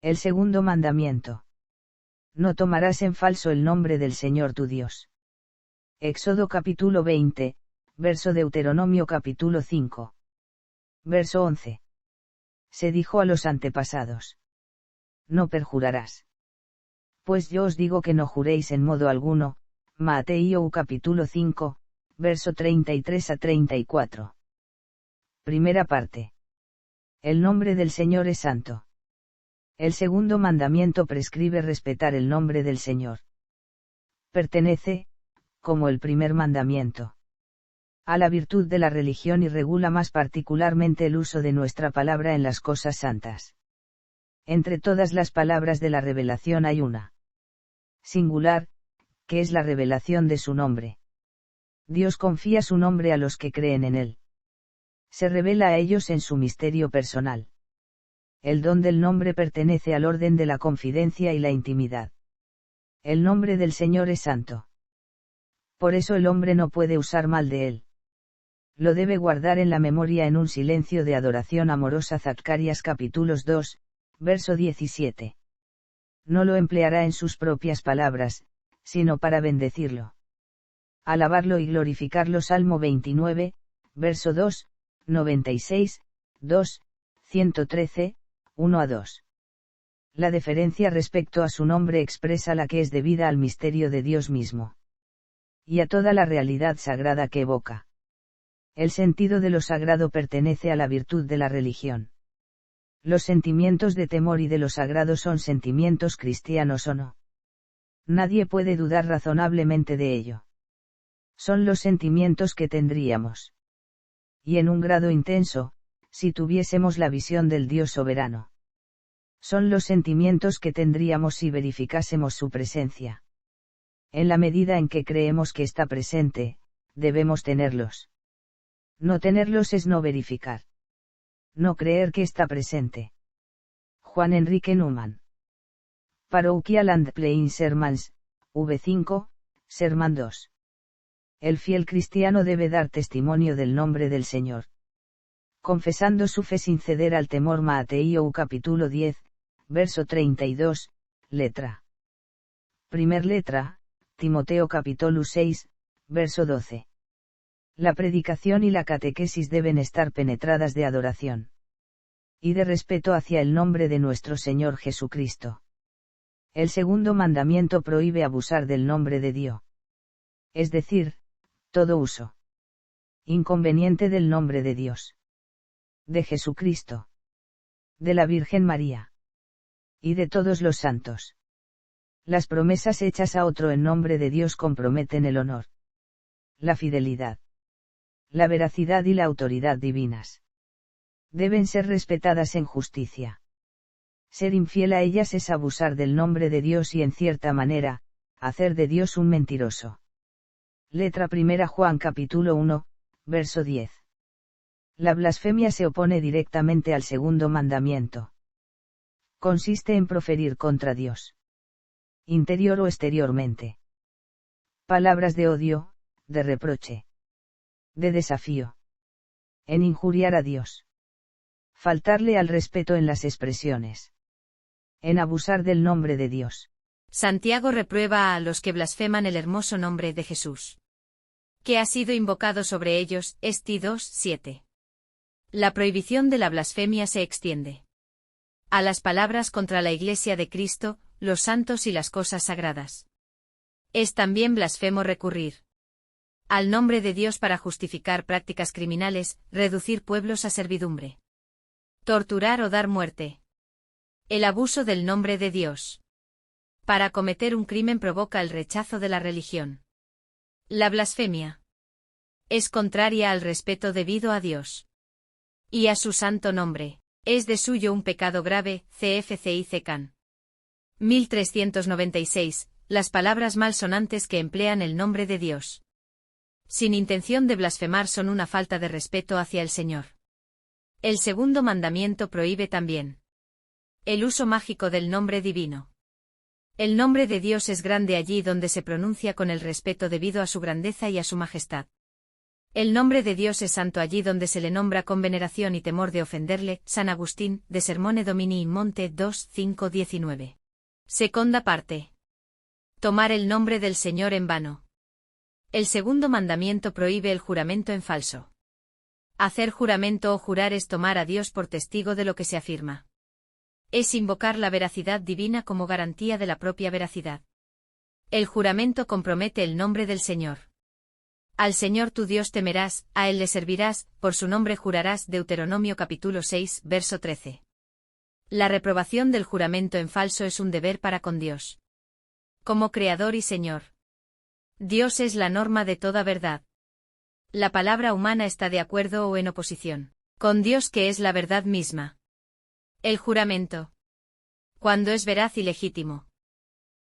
El segundo mandamiento. No tomarás en falso el nombre del Señor tu Dios. Éxodo capítulo 20, verso Deuteronomio capítulo 5. Verso 11. Se dijo a los antepasados: no perjurarás. Pues yo os digo que no juréis en modo alguno. Mateo capítulo 5, verso 33 a 34. Primera parte. El nombre del Señor es santo. El segundo mandamiento prescribe respetar el nombre del Señor. Pertenece, como el primer mandamiento, a la virtud de la religión y regula más particularmente el uso de nuestra palabra en las cosas santas. Entre todas las palabras de la revelación hay una singular, que es la revelación de su nombre. Dios confía su nombre a los que creen en él. Se revela a ellos en su misterio personal. El don del nombre pertenece al orden de la confidencia y la intimidad. El nombre del Señor es santo. Por eso el hombre no puede usar mal de él. Lo debe guardar en la memoria en un silencio de adoración amorosa. Zacarías capítulos 2, verso 17. No lo empleará en sus propias palabras, sino para bendecirlo. Alabarlo y glorificarlo. Salmo 29, verso 2, 96, 2, 113, 1 a 2. La deferencia respecto a su nombre expresa la que es debida al misterio de Dios mismo. Y a toda la realidad sagrada que evoca. El sentido de lo sagrado pertenece a la virtud de la religión. Los sentimientos de temor y de lo sagrado son sentimientos cristianos o no. Nadie puede dudar razonablemente de ello. Son los sentimientos que tendríamos. Y en un grado intenso, si tuviésemos la visión del Dios soberano. Son los sentimientos que tendríamos si verificásemos su presencia. En la medida en que creemos que está presente, debemos tenerlos. No tenerlos es no verificar. No creer que está presente. Juan Enrique Newman. Parochial and Plain Sermons, V5, Sermón 2. El fiel cristiano debe dar testimonio del nombre del Señor, confesando su fe sin ceder al temor. Mateo capítulo 10, verso 32, letra. Primer letra, Timoteo capítulo 6, verso 12. La predicación y la catequesis deben estar penetradas de adoración y de respeto hacia el nombre de nuestro Señor Jesucristo. El segundo mandamiento prohíbe abusar del nombre de Dios. Es decir, todo uso inconveniente del nombre de Dios, de Jesucristo, de la Virgen María y de todos los santos. Las promesas hechas a otro en nombre de Dios comprometen el honor, la fidelidad, la veracidad y la autoridad divinas. Deben ser respetadas en justicia. Ser infiel a ellas es abusar del nombre de Dios y en cierta manera, hacer de Dios un mentiroso. Letra primera Juan capítulo 1, verso 10. La blasfemia se opone directamente al segundo mandamiento. Consiste en proferir contra Dios, interior o exteriormente, palabras de odio, de reproche, de desafío, en injuriar a Dios, faltarle al respeto en las expresiones, en abusar del nombre de Dios. Santiago reprueba a los que blasfeman el hermoso nombre de Jesús, que ha sido invocado sobre ellos. Esti 2, 7. La prohibición de la blasfemia se extiende a las palabras contra la Iglesia de Cristo, los santos y las cosas sagradas. Es también blasfemo recurrir al nombre de Dios para justificar prácticas criminales, reducir pueblos a servidumbre, torturar o dar muerte. El abuso del nombre de Dios para cometer un crimen provoca el rechazo de la religión. La blasfemia es contraria al respeto debido a Dios y a su santo nombre. Es de suyo un pecado grave. CFCI Can. 1396. Las palabras malsonantes que emplean el nombre de Dios sin intención de blasfemar son una falta de respeto hacia el Señor. El segundo mandamiento prohíbe también el uso mágico del nombre divino. El nombre de Dios es grande allí donde se pronuncia con el respeto debido a su grandeza y a su majestad. El nombre de Dios es santo allí donde se le nombra con veneración y temor de ofenderle. San Agustín, de Sermone Domini in Monte 2, 5, 19. Segunda parte. Tomar el nombre del Señor en vano. El segundo mandamiento prohíbe el juramento en falso. Hacer juramento o jurar es tomar a Dios por testigo de lo que se afirma. Es invocar la veracidad divina como garantía de la propia veracidad. El juramento compromete el nombre del Señor. Al Señor tu Dios temerás, a Él le servirás, por su nombre jurarás. Deuteronomio capítulo 6, verso 13. La reprobación del juramento en falso es un deber para con Dios. Como Creador y Señor. Dios es la norma de toda verdad. La palabra humana está de acuerdo o en oposición con Dios, que es la verdad misma. El juramento, cuando es veraz y legítimo,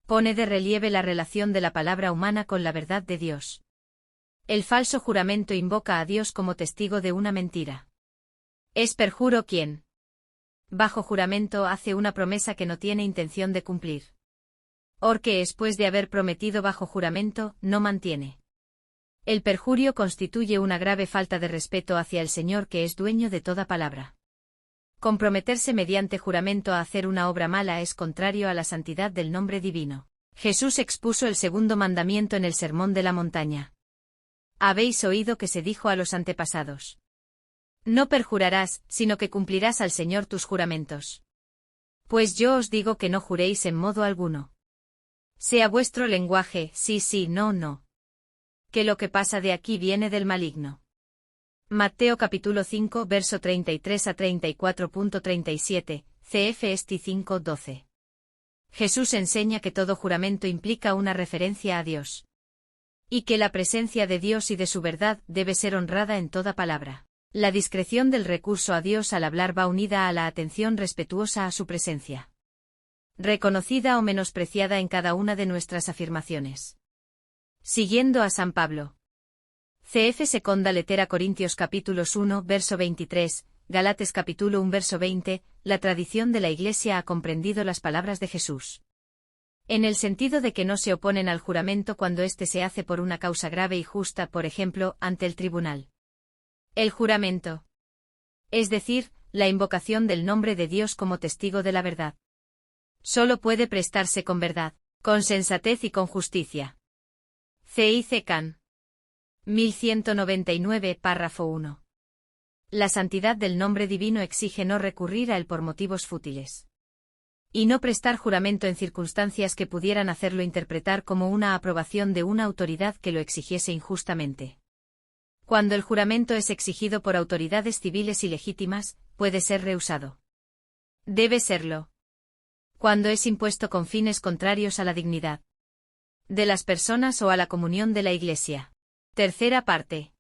pone de relieve la relación de la palabra humana con la verdad de Dios. El falso juramento invoca a Dios como testigo de una mentira. Es perjuro quien, bajo juramento, hace una promesa que no tiene intención de cumplir. O que después de haber prometido bajo juramento, no mantiene. El perjurio constituye una grave falta de respeto hacia el Señor, que es dueño de toda palabra. Comprometerse mediante juramento a hacer una obra mala es contrario a la santidad del nombre divino. Jesús expuso el segundo mandamiento en el Sermón de la Montaña. Habéis oído que se dijo a los antepasados: no perjurarás, sino que cumplirás al Señor tus juramentos. Pues yo os digo que no juréis en modo alguno. Sea vuestro lenguaje sí, sí, no, no. Que lo que pasa de aquí viene del maligno. Mateo capítulo 5, verso 33 a 34.37, cf. Esti 5, 12. Jesús enseña que todo juramento implica una referencia a Dios. Y que la presencia de Dios y de su verdad debe ser honrada en toda palabra. La discreción del recurso a Dios al hablar va unida a la atención respetuosa a su presencia, reconocida o menospreciada en cada una de nuestras afirmaciones. Siguiendo a San Pablo. Cf. Seconda Lettera Corintios capítulos 1, verso 23, Galates capítulo 1, verso 20, la tradición de la Iglesia ha comprendido las palabras de Jesús. En el sentido de que no se oponen al juramento cuando éste se hace por una causa grave y justa, por ejemplo, ante el tribunal. El juramento, es decir, la invocación del nombre de Dios como testigo de la verdad, solo puede prestarse con verdad, con sensatez y con justicia. C.I.C. Can. 1199, párrafo 1. La santidad del nombre divino exige no recurrir a él por motivos fútiles. Y no prestar juramento en circunstancias que pudieran hacerlo interpretar como una aprobación de una autoridad que lo exigiese injustamente. Cuando el juramento es exigido por autoridades civiles y legítimas, puede ser rehusado. Debe serlo cuando es impuesto con fines contrarios a la dignidad de las personas o a la comunión de la Iglesia. Tercera parte.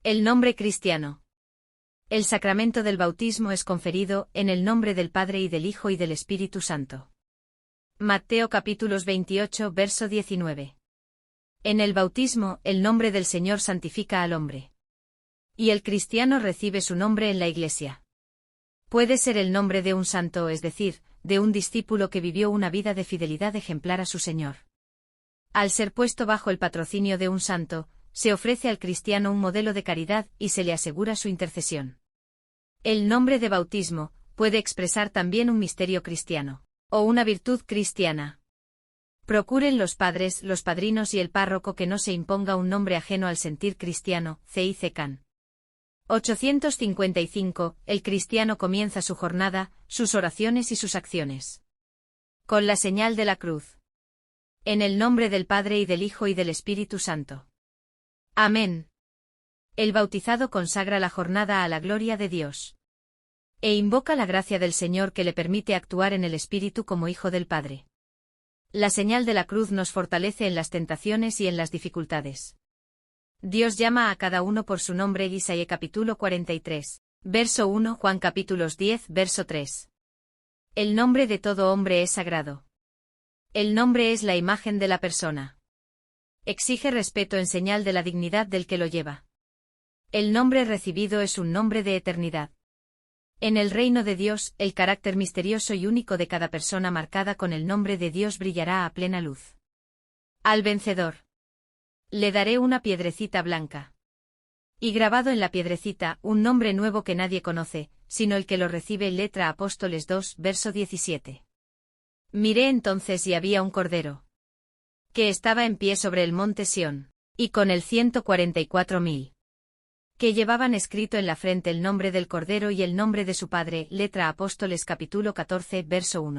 El nombre cristiano. El sacramento del bautismo es conferido en el nombre del Padre y del Hijo y del Espíritu Santo. Mateo capítulos 28, verso 19. En el bautismo, el nombre del Señor santifica al hombre. Y el cristiano recibe su nombre en la Iglesia. Puede ser el nombre de un santo, es decir, de un discípulo que vivió una vida de fidelidad ejemplar a su Señor. Al ser puesto bajo el patrocinio de un santo, se ofrece al cristiano un modelo de caridad y se le asegura su intercesión. El nombre de bautismo puede expresar también un misterio cristiano, o una virtud cristiana. Procuren los padres, los padrinos y el párroco que no se imponga un nombre ajeno al sentir cristiano. C.I.C. Can. 855. El cristiano comienza su jornada, sus oraciones y sus acciones con la señal de la cruz. En el nombre del Padre y del Hijo y del Espíritu Santo. Amén. El bautizado consagra la jornada a la gloria de Dios. E invoca la gracia del Señor que le permite actuar en el Espíritu como hijo del Padre. La señal de la cruz nos fortalece en las tentaciones y en las dificultades. Dios llama a cada uno por su nombre. Isaías capítulo 43, verso 1, Juan capítulos 10, verso 3. El nombre de todo hombre es sagrado. El nombre es la imagen de la persona. Exige respeto en señal de la dignidad del que lo lleva. El nombre recibido es un nombre de eternidad. En el reino de Dios, el carácter misterioso y único de cada persona marcada con el nombre de Dios brillará a plena luz. Al vencedor le daré una piedrecita blanca. Y grabado en la piedrecita, un nombre nuevo que nadie conoce, sino el que lo recibe. Letra Apóstoles 2, verso 17. Miré entonces y había un cordero que estaba en pie sobre el monte Sión, y con él 144.000, que llevaban escrito en la frente el nombre del cordero y el nombre de su padre. Letra Apóstoles capítulo 14, verso 1.